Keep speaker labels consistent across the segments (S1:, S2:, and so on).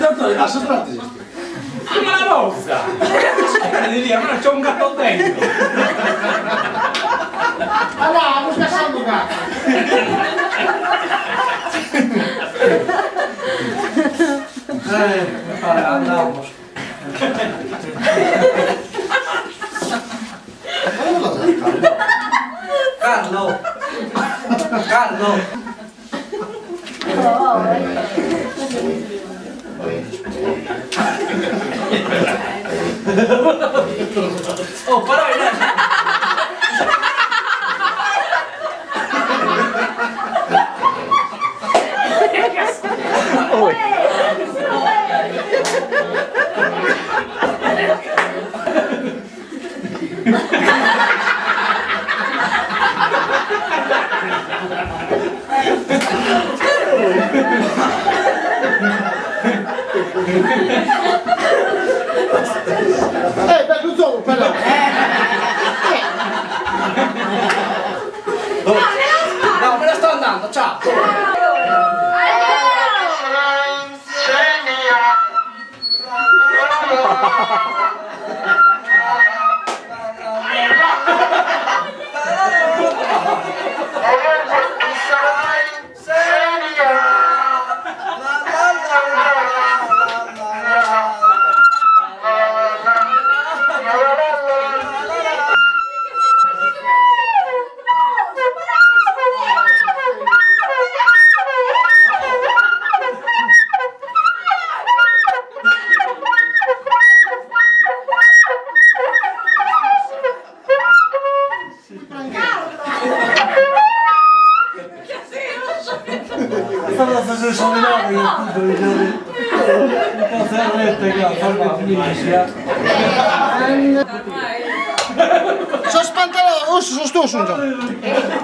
S1: Tanto a sottratti.
S2: Ma la rossa! Di lì, ma c'è un gatto dentro!
S3: Allora, non scassando gatto!
S1: Andiamo. Carlo! Carlo! Oh, però
S3: bello gioco però!
S1: no, me ne sto andando, ciao!
S3: Sono spantanato, sto su un gioco.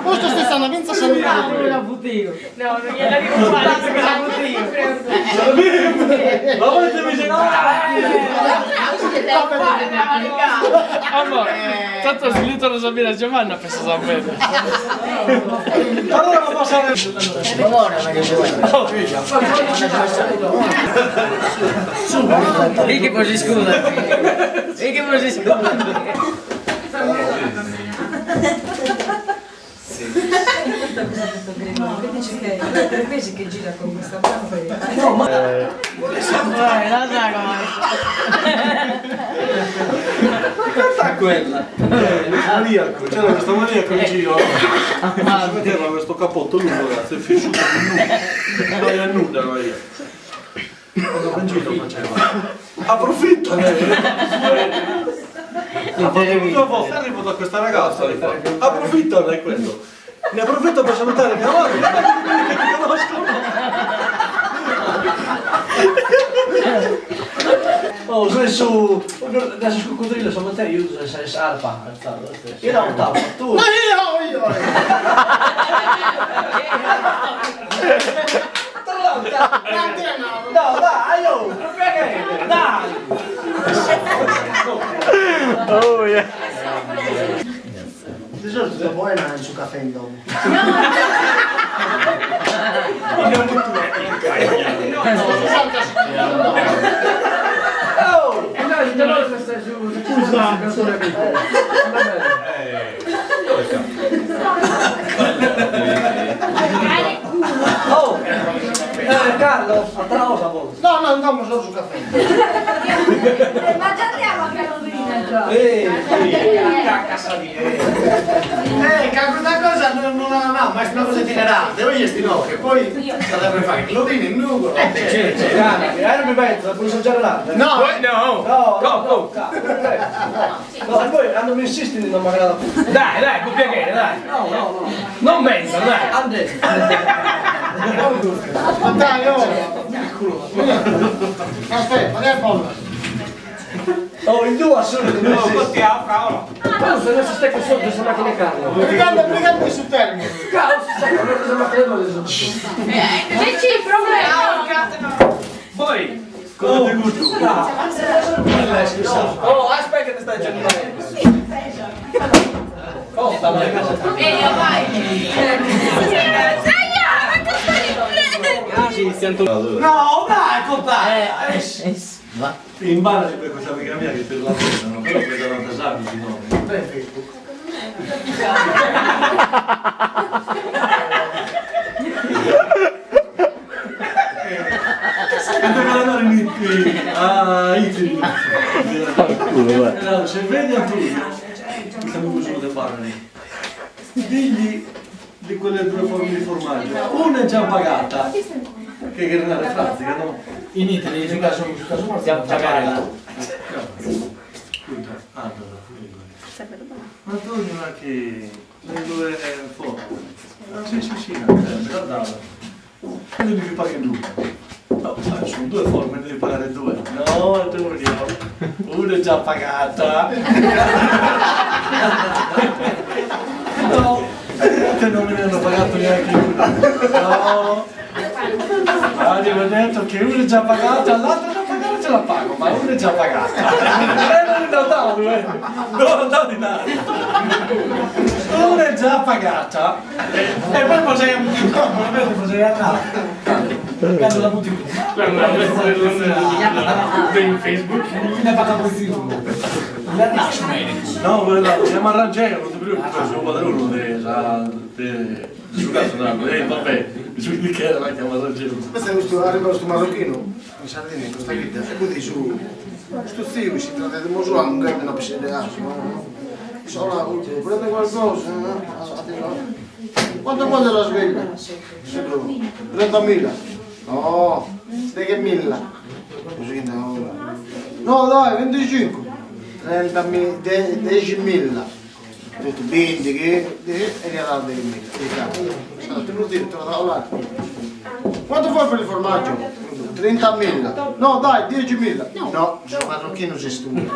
S3: Questo sto stando, pensa se mi
S4: No, non gliela dico male perché la
S1: Ma voi mi dice
S5: Allora, tanto se lui Sabina e Giovanna penso sapere.
S1: allora non posso avere
S4: E che poi si scusa. E che poi si scusa.
S6: Vedici che è 3 mesi che gira con questa bamba e...
S4: Vai, la saga,
S1: canta quella maniaco, c'era questa maniaco in giro si metteva questo cappotto lungo ragazzi, è fisciuto nudo vai a nuda vai quando in giro faceva approfitto due volte arrivo da questa ragazza approfitto non è quello ne approfitto per salutare mia madre che ti conosco oh, su adesso sul coccodrillo sono te, io sei sarpa io non tappo, tu
S3: Ma io!
S1: no dai, oh, perché? Dai!
S5: Oh yeah.
S3: Di solito dopo è un su caffè in domo.
S1: Oh! Carlo, a trausa voi!
S3: No, andiamo solo su caffè.
S6: Ma già andiamo a Carolina già!
S1: Cacca salire!
S3: Questa cosa no, ma è una cosa itinerante, oggi è sti che poi sarebbe fare clodino in nugolo.
S1: Non mi penso, la puoi assaggiare l'altra?
S3: No!
S1: No, no, e poi hanno mi insisti di non mangiare la puzza.
S2: Dai, con piacere, dai!
S1: No.
S2: Non pensa, dai!
S1: Andrea!
S3: Dai, aspetta, ma è buono.
S1: Oh, in due assolutamente
S2: No, così a Paolo!
S1: no, se non si stai sotto sono macchine Carlo.
S3: Brigando su termine.
S1: Caos, sai come cosa macchine adesso?
S4: Che ci problema?
S2: Poi!
S1: Cosa ti gusta? Oh, aspetta che ti stai giocando. Oh, sta bene casa.
S4: Vai! ci siamo tutti.
S3: No, dai, compare!
S4: Va.
S1: Imparati per questa amica mia che per la cosa, no? Però per 40 anni di nome.
S3: Dai, Facebook.
S1: Devo andare a Italy. Allora, se vedi Antonio, siamo così da fare. Digli di quelle due forme di formaggio. Una è già pagata, che è una pratica, no?
S3: In Italia, su caso
S4: Siamo pagati.
S1: Scusa, Antonio, ma che le due forme? Sì, me la dava. E devi pagare due. No, sono due forme, devi pagare due. No, Antonio, una è già pagata. No, te non me ne hanno pagato neanche una. No. Abbiamo detto che una è già pagata, l'altra da pagare ce la pago, ma una è già pagata. Non ne ho dato, non ho dato di nada. Una è già pagata e poi potrei andare. Quando la butti qui.
S5: In Facebook.
S3: Ne parla così. Non nasce medico.
S1: No, guarda, siamo arrangiati, non ti preoccupare, sono padrone su caso vabbè, su che era la chiama arrangiato.
S3: Questo è questo marocchino in Sardegna, in Costa Rica, e quindi su questo zio si tratta di musulmano, non è una piscina, solo prende qualcosa, quanto vuole la sveglia? 30.000. No, 10.000. Così no. No dai, 25. 10.000. Ho detto 20 che e gli ha dato 10.000. Sono tenuto io, te lo davo là. Quanto vuoi per il formaggio? 30.000. No dai, 10.000. No, sono marocchino sei stupido.